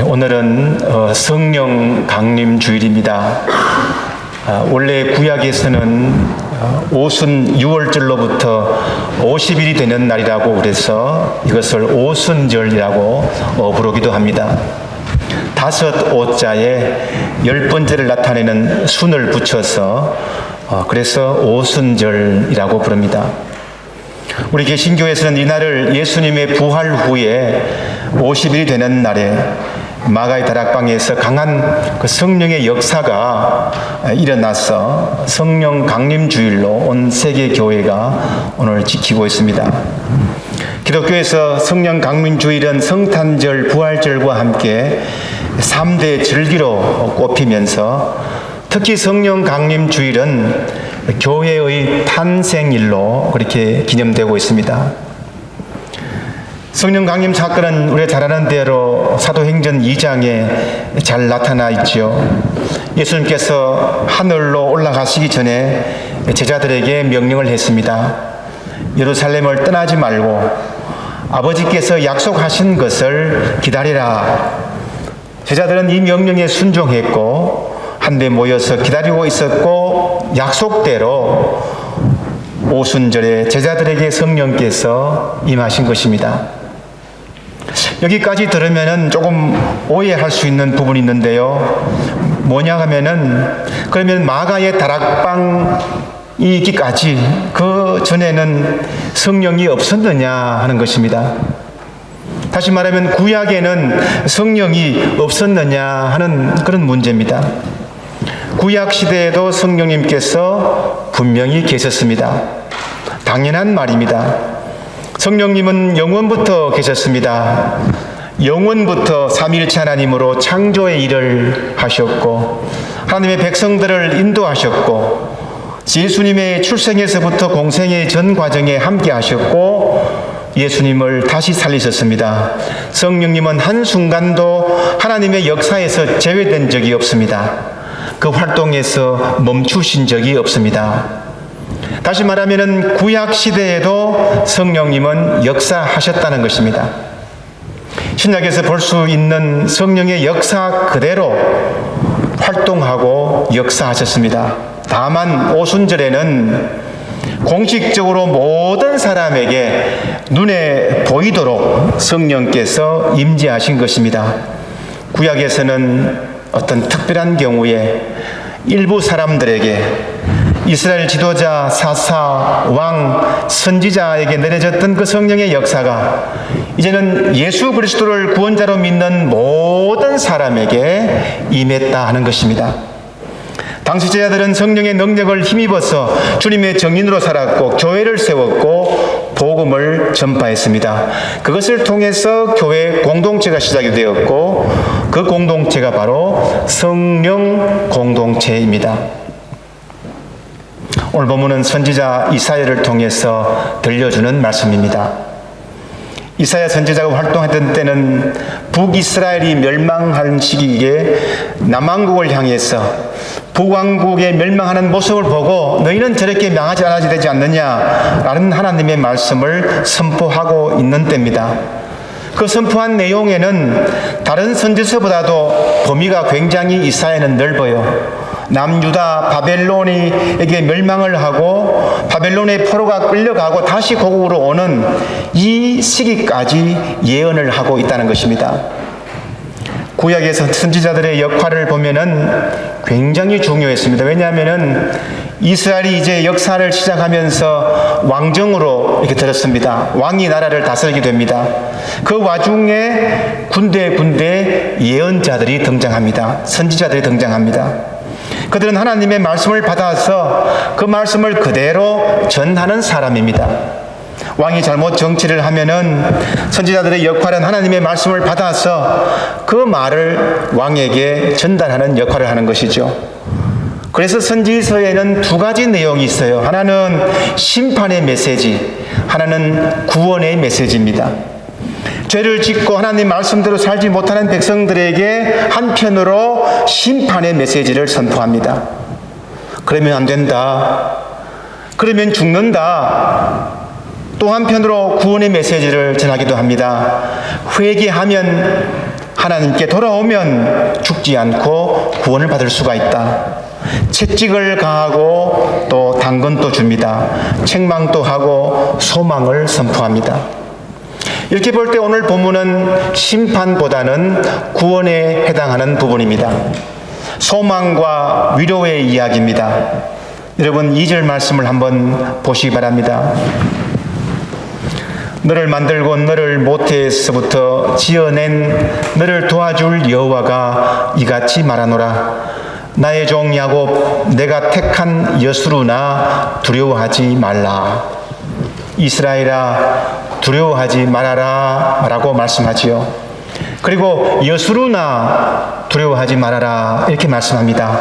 오늘은 성령 강림 주일입니다. 원래 구약에서는 오순 6월절로부터 50일이 되는 날이라고 그래서 이것을 오순절이라고 부르기도 합니다. 5오자에 10번째를 나타내는 순을 붙여서 그래서 오순절이라고 부릅니다. 우리 개신교에서는 이날을 예수님의 부활 후에 50일이 되는 날에 마가의 다락방에서 강한 그 성령의 역사가 일어나서 성령 강림 주일로 온 세계 교회가 오늘 지키고 있습니다. 기독교에서 성령 강림 주일은 성탄절, 부활절과 함께 3대 절기로 꼽히면서 특히 성령 강림 주일은 교회의 탄생일로 그렇게 기념되고 있습니다. 성령 강림 사건은 우리가 잘 아는 대로 사도행전 2장에 잘 나타나 있죠. 예수님께서 하늘로 올라가시기 전에 제자들에게 명령을 했습니다. 예루살렘을 떠나지 말고 아버지께서 약속하신 것을 기다리라. 제자들은 이 명령에 순종했고 한데 모여서 기다리고 있었고 약속대로 오순절에 제자들에게 성령께서 임하신 것입니다. 여기까지 들으면은 조금 오해할 수 있는 부분이 있는데요. 뭐냐 하면은 그러면 마가의 다락방이 있기까지 그 전에는 성령이 없었느냐 하는 것입니다. 다시 말하면 구약에는 성령이 없었느냐 하는 그런 문제입니다. 구약 시대에도 성령님께서 분명히 계셨습니다. 당연한 말입니다. 성령님은 영원부터 계셨습니다. 영원부터 삼위일체 하나님으로 창조의 일을 하셨고 하나님의 백성들을 인도하셨고 예수님의 출생에서부터 공생의 전 과정에 함께 하셨고 예수님을 다시 살리셨습니다. 성령님은 한순간도 하나님의 역사에서 제외된 적이 없습니다. 그 활동에서 멈추신 적이 없습니다. 다시 말하면 구약 시대에도 성령님은 역사하셨다는 것입니다. 신약에서 볼 수 있는 성령의 역사 그대로 활동하고 역사하셨습니다. 다만 오순절에는 공식적으로 모든 사람에게 눈에 보이도록 성령께서 임재하신 것입니다. 구약에서는 어떤 특별한 경우에 일부 사람들에게 이스라엘 지도자, 사사, 왕, 선지자에게 내려졌던 그 성령의 역사가 이제는 예수 그리스도를 구원자로 믿는 모든 사람에게 임했다 하는 것입니다. 당시 제자들은 성령의 능력을 힘입어서 주님의 정인으로 살았고 교회를 세웠고 복음을 전파했습니다. 그것을 통해서 교회 공동체가 시작이 되었고 그 공동체가 바로 성령 공동체입니다. 오늘 본문은 선지자 이사야를 통해서 들려주는 말씀입니다. 이사야 선지자가 활동했던 때는 북이스라엘이 멸망하는 시기에 남왕국을 향해서 북왕국의 멸망하는 모습을 보고 너희는 저렇게 망하지 않아야 되지 않느냐라는 하나님의 말씀을 선포하고 있는 때입니다. 그 선포한 내용에는 다른 선지서보다도 범위가 굉장히 이사야는 넓어요. 남유다 바벨론에게 멸망을 하고 바벨론의 포로가 끌려가고 다시 고국으로 오는 이 시기까지 예언을 하고 있다는 것입니다. 구약에서 선지자들의 역할을 보면은 굉장히 중요했습니다. 왜냐하면은 이스라엘이 이제 역사를 시작하면서 왕정으로 이렇게 들었습니다. 왕이 나라를 다스리게 됩니다. 그 와중에 군데 예언자들이 등장합니다. 선지자들이 등장합니다. 그들은 하나님의 말씀을 받아서 그 말씀을 그대로 전하는 사람입니다. 왕이 잘못 정치를 하면은 선지자들의 역할은 하나님의 말씀을 받아서 그 말을 왕에게 전달하는 역할을 하는 것이죠. 그래서 선지서에는 두 가지 내용이 있어요. 하나는 심판의 메시지, 하나는 구원의 메시지입니다. 죄를 짓고 하나님 말씀대로 살지 못하는 백성들에게 한편으로 심판의 메시지를 선포합니다. 그러면 안 된다. 그러면 죽는다. 또 한편으로 구원의 메시지를 전하기도 합니다. 회개하면 하나님께 돌아오면 죽지 않고 구원을 받을 수가 있다. 채찍을 가하고 또 당근도 줍니다. 책망도 하고 소망을 선포합니다. 이렇게 볼 때 오늘 본문은 심판보다는 구원에 해당하는 부분입니다. 소망과 위로의 이야기입니다. 여러분 2절 말씀을 한번 보시기 바랍니다. 너를 만들고 너를 모태에서부터 지어낸 너를 도와줄 여호와가 이같이 말하노라. 나의 종 야곱 내가 택한 여수루나 두려워하지 말라. 이스라엘아 두려워하지 말아라 라고 말씀하지요. 그리고 여수루나 두려워하지 말아라 이렇게 말씀합니다.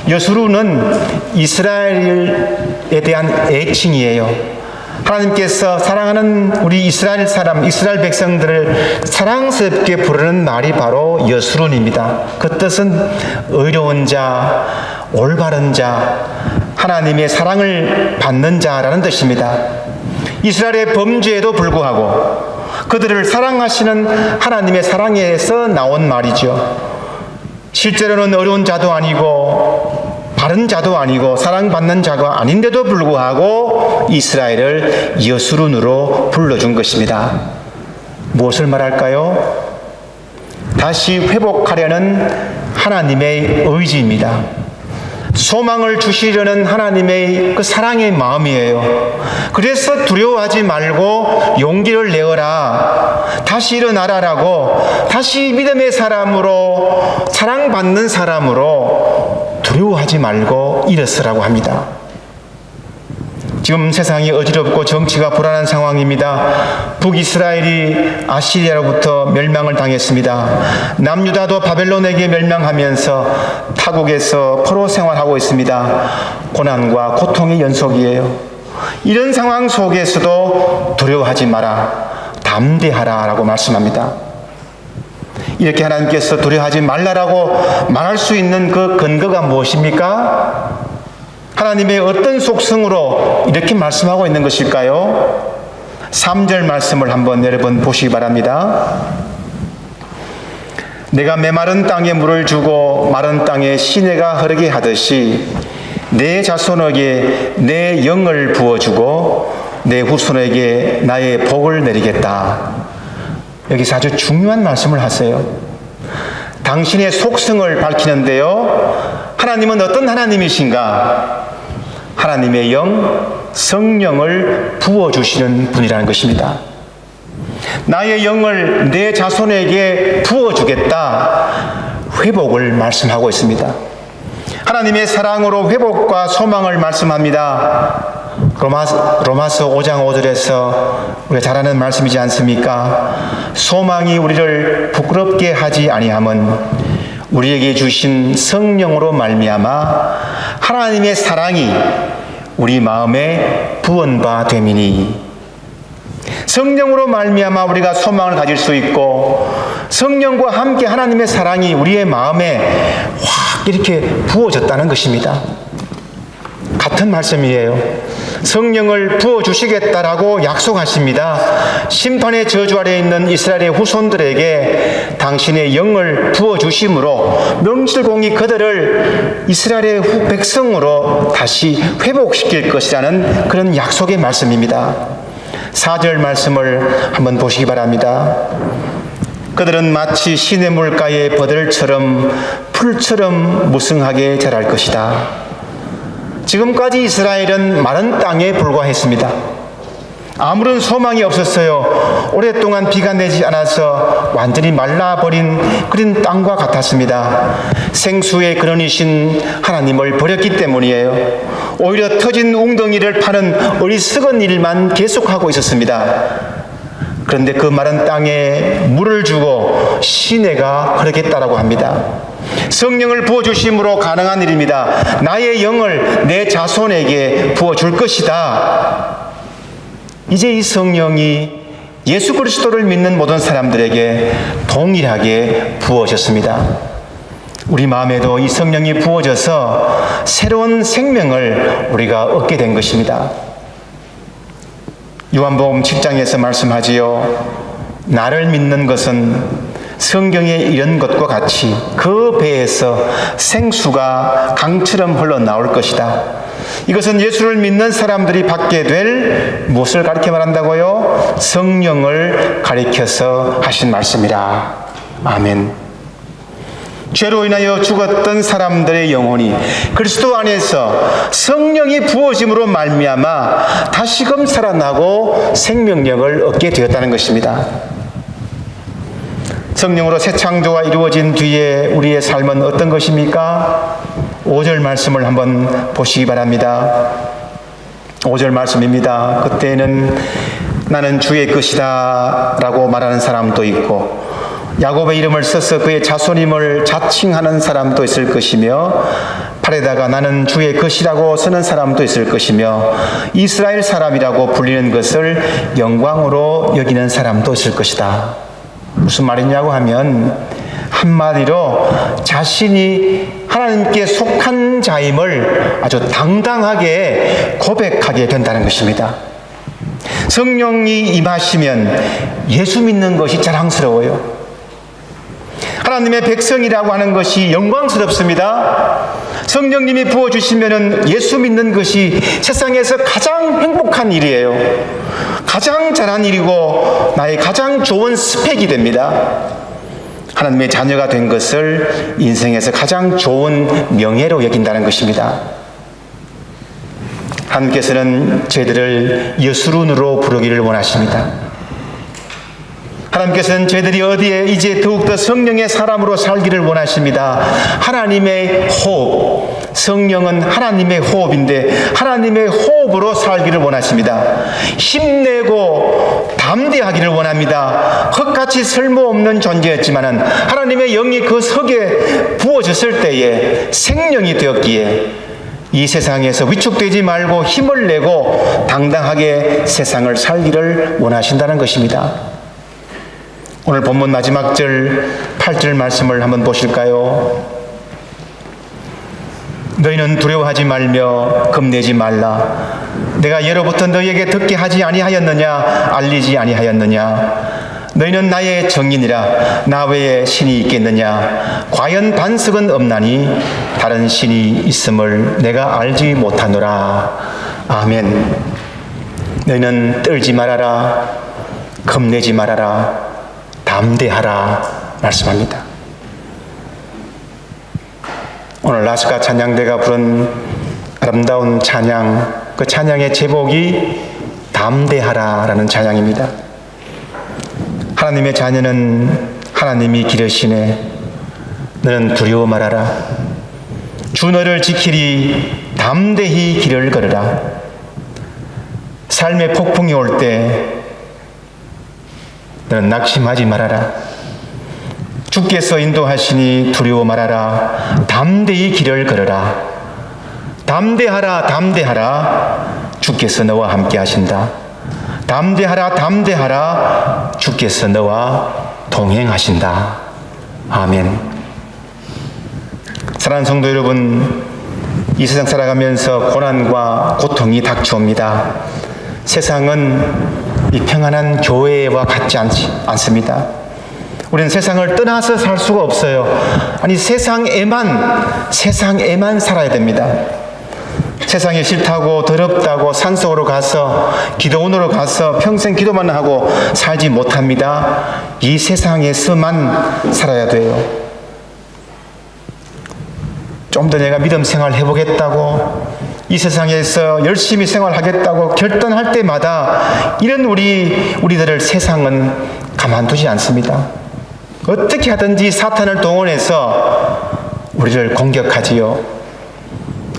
여수루는 이스라엘에 대한 애칭이에요. 하나님께서 사랑하는 우리 이스라엘 백성들을 사랑스럽게 부르는 말이 바로 여수룬입니다. 그 뜻은 의로운 자, 올바른 자, 하나님의 사랑을 받는 자라는 뜻입니다. 이스라엘의 범죄에도 불구하고 그들을 사랑하시는 하나님의 사랑에서 나온 말이죠. 실제로는 어려운 자도 아니고 바른 자도 아니고 사랑받는 자가 아닌데도 불구하고 이스라엘을 여수룬으로 불러준 것입니다. 무엇을 말할까요? 다시 회복하려는 하나님의 의지입니다. 소망을 주시려는 하나님의 그 사랑의 마음이에요. 그래서 두려워하지 말고 용기를 내어라. 다시 일어나라라고 다시 믿음의 사람으로 사랑받는 사람으로 두려워하지 말고 일어서라고 합니다. 지금 세상이 어지럽고 정치가 불안한 상황입니다. 북이스라엘이 아시리아로부터 멸망을 당했습니다. 남유다도 바벨론에게 멸망하면서 타국에서 포로 생활하고 있습니다. 고난과 고통의 연속이에요. 이런 상황 속에서도 두려워하지 마라, 담대하라 라고 말씀합니다. 이렇게 하나님께서 두려워하지 말라라고 말할 수 있는 그 근거가 무엇입니까? 하나님의 어떤 속성으로 이렇게 말씀하고 있는 것일까요? 3절 말씀을 한번 여러분 보시기 바랍니다. 내가 메마른 땅에 물을 주고 마른 땅에 시내가 흐르게 하듯이 내 자손에게 내 영을 부어주고 내 후손에게 나의 복을 내리겠다. 여기서 아주 중요한 말씀을 하세요. 당신의 속성을 밝히는데요. 하나님은 어떤 하나님이신가? 하나님의 영, 성령을 부어주시는 분이라는 것입니다. 나의 영을 내 자손에게 부어주겠다. 회복을 말씀하고 있습니다. 하나님의 사랑으로 회복과 소망을 말씀합니다. 로마서 5장 5절에서 우리가 잘 아는 말씀이지 않습니까? 소망이 우리를 부끄럽게 하지 아니함은 우리에게 주신 성령으로 말미암아 하나님의 사랑이 우리 마음에 부은 바 됨이니. 성령으로 말미암아 우리가 소망을 가질 수 있고 성령과 함께 하나님의 사랑이 우리의 마음에 확 이렇게 부어졌다는 것입니다. 같은 말씀이에요. 성령을 부어주시겠다라고 약속하십니다. 심판의 저주 아래에 있는 이스라엘의 후손들에게 당신의 영을 부어주심으로 명실공히 그들을 이스라엘의 백성으로 다시 회복시킬 것이라는 그런 약속의 말씀입니다. 4절 말씀을 한번 보시기 바랍니다. 그들은 마치 시냇물가의 버들처럼 풀처럼 무성하게 자랄 것이다. 지금까지 이스라엘은 마른 땅에 불과했습니다. 아무런 소망이 없었어요. 오랫동안 비가 내지 않아서 완전히 말라버린 그런 땅과 같았습니다. 생수의 근원이신 하나님을 버렸기 때문이에요. 오히려 터진 웅덩이를 파는 어리석은 일만 계속하고 있었습니다. 그런데 그 마른 땅에 물을 주고 시내가 흐르겠다라고 합니다. 성령을 부어주심으로 가능한 일입니다. 나의 영을 내 자손에게 부어줄 것이다. 이제 이 성령이 예수 그리스도를 믿는 모든 사람들에게 동일하게 부어졌습니다. 우리 마음에도 이 성령이 부어져서 새로운 생명을 우리가 얻게 된 것입니다. 요한복음 7장에서 말씀하지요. 나를 믿는 것은 성경에 이런 것과 같이 그 배에서 생수가 강처럼 흘러나올 것이다. 이것은 예수를 믿는 사람들이 받게 될 무엇을 가리켜 말한다고요? 성령을 가리켜서 하신 말씀이라. 아멘. 죄로 인하여 죽었던 사람들의 영혼이 그리스도 안에서 성령이 부어짐으로 말미암아 다시금 살아나고 생명력을 얻게 되었다는 것입니다. 성령으로 새 창조가 이루어진 뒤에 우리의 삶은 어떤 것입니까? 5절 말씀을 한번 보시기 바랍니다. 5절 말씀입니다. 그때는 나는 주의 것이다 라고 말하는 사람도 있고, 야곱의 이름을 써서 그의 자손임을 자칭하는 사람도 있을 것이며, 팔에다가 나는 주의 것이라고 쓰는 사람도 있을 것이며, 이스라엘 사람이라고 불리는 것을 영광으로 여기는 사람도 있을 것이다. 무슨 말이냐고 하면, 한마디로 자신이 하나님께 속한 자임을 아주 당당하게 고백하게 된다는 것입니다. 성령이 임하시면 예수 믿는 것이 자랑스러워요. 하나님의 백성이라고 하는 것이 영광스럽습니다. 성령님이 부어주시면 예수 믿는 것이 세상에서 가장 행복한 일이에요. 가장 잘한 일이고 나의 가장 좋은 스펙이 됩니다. 하나님의 자녀가 된 것을 인생에서 가장 좋은 명예로 여긴다는 것입니다. 하나님께서는 저희들을 여수룬으로 부르기를 원하십니다. 하나님께서는 저희들이 어디에 이제 더욱더 성령의 사람으로 살기를 원하십니다. 하나님의 호흡, 성령은 하나님의 호흡인데 하나님의 호흡으로 살기를 원하십니다. 힘내고 담대하기를 원합니다. 흙같이 쓸모없는 존재였지만 하나님의 영이 그 석에 부어졌을 때에 생명이 되었기에 이 세상에서 위축되지 말고 힘을 내고 당당하게 세상을 살기를 원하신다는 것입니다. 오늘 본문 마지막 절 8절 말씀을 한번 보실까요? 너희는 두려워하지 말며 겁내지 말라. 내가 예로부터 너희에게 듣게 하지 아니하였느냐? 알리지 아니하였느냐? 너희는 나의 정인이라. 나 외에 신이 있겠느냐? 과연 반석은 없나니 다른 신이 있음을 내가 알지 못하노라. 아멘. 너희는 떨지 말아라. 겁내지 말아라. 담대하라 말씀합니다. 오늘 라스카 찬양대가 부른 아름다운 찬양, 그 찬양의 제목이 담대하라라는 찬양입니다. 하나님의 자녀는 하나님이 기르시네. 너는 두려워 말아라. 주 너를 지키리. 담대히 길을 걸으라. 삶의 폭풍이 올 때 너는 낙심하지 말아라. 주께서 인도하시니 두려워 말아라. 담대히 길을 걸어라. 담대하라, 담대하라. 주께서 너와 함께 하신다. 담대하라, 담대하라. 주께서 너와 동행하신다. 아멘. 사랑하는 성도 여러분, 이 세상 살아가면서 고난과 고통이 닥쳐옵니다. 세상은 이 평안한 교회와 같지 않습니다. 우리는 세상을 떠나서 살 수가 없어요. 아니 세상에만 살아야 됩니다. 세상이 싫다고 더럽다고 산속으로 가서 기도원으로 가서 평생 기도만 하고 살지 못합니다. 이 세상에서만 살아야 돼요. 좀 더 내가 믿음 생활 해보겠다고 이 세상에서 열심히 생활하겠다고 결단할 때마다 이런 우리들을 세상은 가만두지 않습니다. 어떻게 하든지 사탄을 동원해서 우리를 공격하지요.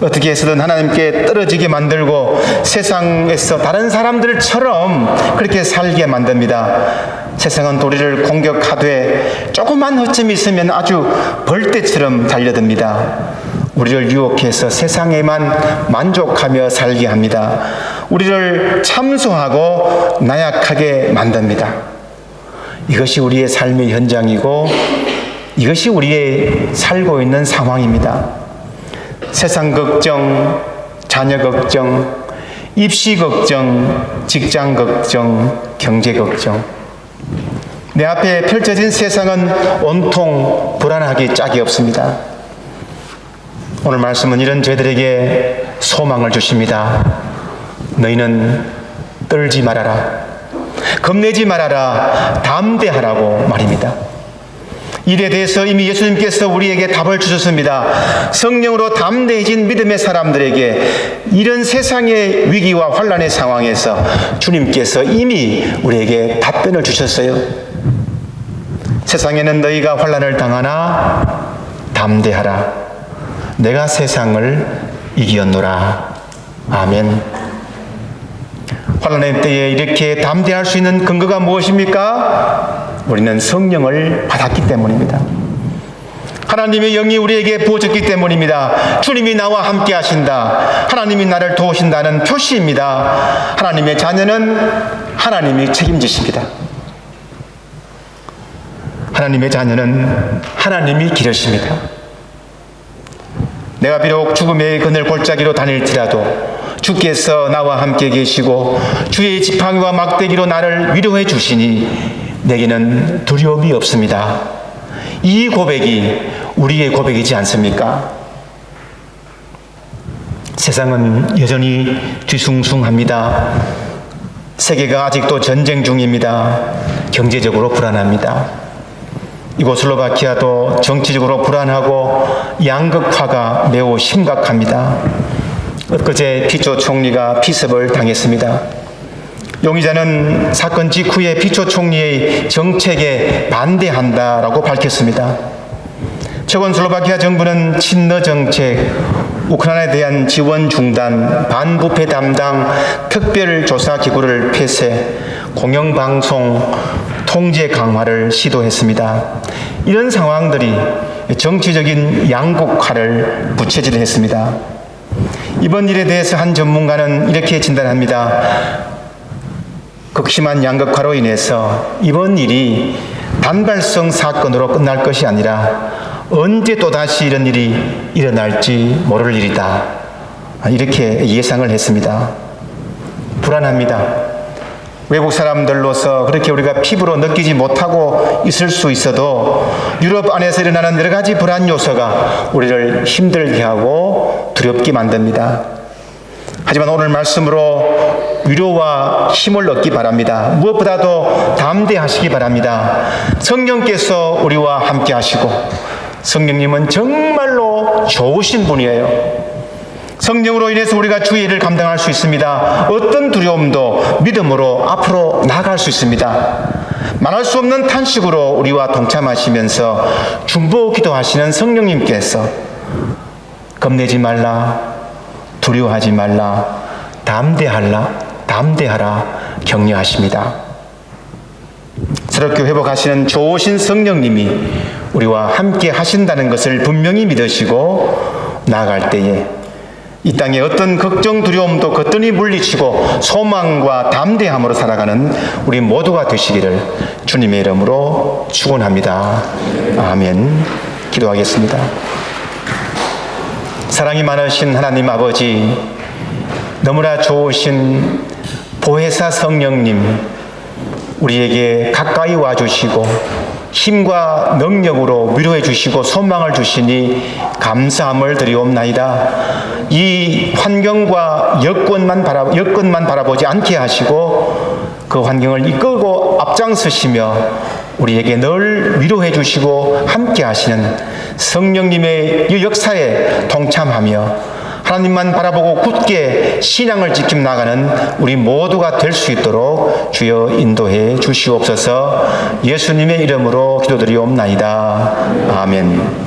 어떻게 해서든 하나님께 떨어지게 만들고 세상에서 다른 사람들처럼 그렇게 살게 만듭니다. 세상은 우리를 공격하되 조그만 허점이 있으면 아주 벌떼처럼 달려듭니다. 우리를 유혹해서 세상에만 만족하며 살게 합니다. 우리를 참소하고 나약하게 만듭니다. 이것이 우리의 삶의 현장이고 이것이 우리의 살고 있는 상황입니다. 세상 걱정, 자녀 걱정, 입시 걱정, 직장 걱정, 경제 걱정, 내 앞에 펼쳐진 세상은 온통 불안하기 짝이 없습니다. 오늘 말씀은 이런 저희들에게 소망을 주십니다. 너희는 떨지 말아라, 겁내지 말아라, 담대하라고 말입니다. 일에 대해서 이미 예수님께서 우리에게 답을 주셨습니다. 성령으로 담대해진 믿음의 사람들에게 이런 세상의 위기와 환난의 상황에서 주님께서 이미 우리에게 답변을 주셨어요. 세상에는 너희가 환난을 당하나 담대하라, 내가 세상을 이기었노라. 아멘. 환난의 때에 이렇게 담대할 수 있는 근거가 무엇입니까? 우리는 성령을 받았기 때문입니다. 하나님의 영이 우리에게 부어졌기 때문입니다. 주님이 나와 함께 하신다, 하나님이 나를 도우신다는 표시입니다. 하나님의 자녀는 하나님이 책임지십니다. 하나님의 자녀는 하나님이 기르십니다. 내가 비록 죽음의 그늘 골짜기로 다닐지라도 주께서 나와 함께 계시고 주의 지팡이와 막대기로 나를 위로해 주시니 내게는 두려움이 없습니다. 이 고백이 우리의 고백이지 않습니까? 세상은 여전히 뒤숭숭합니다. 세계가 아직도 전쟁 중입니다. 경제적으로 불안합니다. 이곳 슬로바키아도 정치적으로 불안하고 양극화가 매우 심각합니다. 엊그제 피초 총리가 피습을 당했습니다. 용의자는 사건 직후에 피초 총리의 정책에 반대한다라고 밝혔습니다. 최근 슬로바키아 정부는 친러 정책, 우크라이나에 대한 지원 중단, 반부패 담당 특별조사기구를 폐쇄, 공영방송 통제 강화를 시도했습니다. 이런 상황들이 정치적인 양극화를 부채질했습니다. 이번 일에 대해서 한 전문가는 이렇게 진단합니다. 극심한 양극화로 인해서 이번 일이 단발성 사건으로 끝날 것이 아니라 언제 또다시 이런 일이 일어날지 모를 일이다. 이렇게 예상을 했습니다. 불안합니다. 외국 사람들로서 그렇게 우리가 피부로 느끼지 못하고 있을 수 있어도 유럽 안에서 일어나는 여러 가지 불안 요소가 우리를 힘들게 하고 두렵게 만듭니다. 하지만 오늘 말씀으로 위로와 힘을 얻기 바랍니다. 무엇보다도 담대하시기 바랍니다. 성령께서 우리와 함께 하시고 성령님은 정말로 좋으신 분이에요. 성령으로 인해서 우리가 주의 일을 감당할 수 있습니다. 어떤 두려움도 믿음으로 앞으로 나아갈 수 있습니다. 말할 수 없는 탄식으로 우리와 동참하시면서 중보 기도하시는 성령님께서 겁내지 말라, 두려워하지 말라, 담대하라 격려하십니다. 새롭게 회복하시는 좋으신 성령님이 우리와 함께 하신다는 것을 분명히 믿으시고 나아갈 때에 이 땅에 어떤 걱정, 두려움도 거뜬히 물리치고 소망과 담대함으로 살아가는 우리 모두가 되시기를 주님의 이름으로 축원합니다. 아멘. 기도하겠습니다. 사랑이 많으신 하나님 아버지, 너무나 좋으신 보혜사 성령님, 우리에게 가까이 와주시고 힘과 능력으로 위로해 주시고 소망을 주시니 감사함을 드리옵나이다. 이 환경과 여건만 바라보지 않게 하시고 그 환경을 이끌고 앞장서시며 우리에게 늘 위로해 주시고 함께 하시는 성령님의 이 역사에 동참하며 하나님만 바라보고 굳게 신앙을 지켜 나가는 우리 모두가 될 수 있도록 주여 인도해 주시옵소서. 예수님의 이름으로 기도드리옵나이다. 아멘.